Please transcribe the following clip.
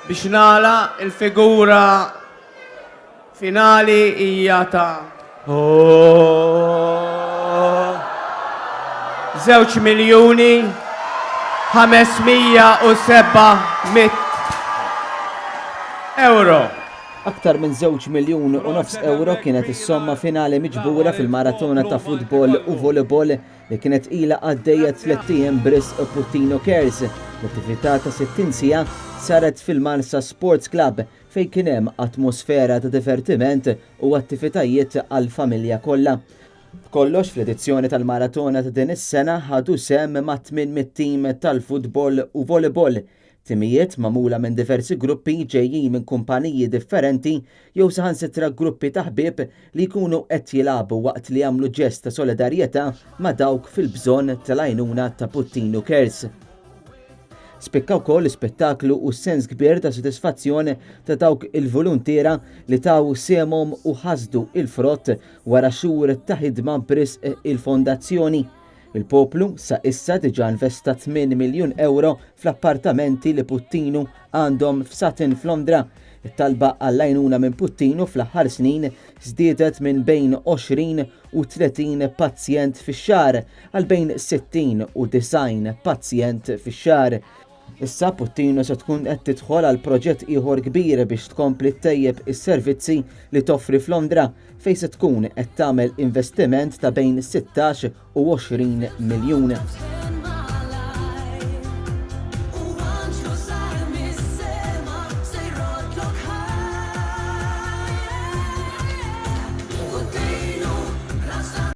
biex nagħlaq il-figura finali hija ta' 2,507,000 euro. Aktar minn 2,5 euro kienet is-somma finali miġbura fil-maratona ta' futbol u volleyball li kienet ila għaddejja 3 ijiem b'Risq Puttino Cares. L-attività ta' 60 sija saret fil-Marsa Sports Club fejn kien hemm atmosfera ta' divertiment u attivitajiet għall-familja kollha. Kollox fl-edizzjoni tal-maratona ta' din is-sena ħadu sehem ma' 800 tim tal-futbol u volleyball. Timijiet magħmula minn diversi gruppi ġejjin minn kumpaniji differenti jew saħansitra gruppi ta' ħbieb li jkunu qed jilagħbu waqt li jagħmlu ġest ta' solidarjetà ma' dawk fil-bżonn tal-għajnuna ta' Puttino Cares. Spikka wkoll l-ispettaklu u sens kbir ta' sodisfazzjon ta' dawk il-voluntiera li taw semhom u ħasdu il-frott wara xhur ta' ħidma b'Risq il-fondazzjoni. Il-poplu sa issa diġà investa 8 miljun euro fl-appartamenti li Puttino għandhom f'Sutton f'Londra. It-talba għall-għajnuna minn Puttino fl-aħħar snin żdiedet minn bejn 20 u 30 pazjent fix-xahar għal bejn 60 u 90 pazjent fix-xahar. Issa Puttino se tkun qed tidħol għal proġett ieħor kbir biex tkompli ttejjeb is-servizzi li toffri f'Londra fejn se tkun qed tagħmel investiment ta' bejn 16 u 20 miljun.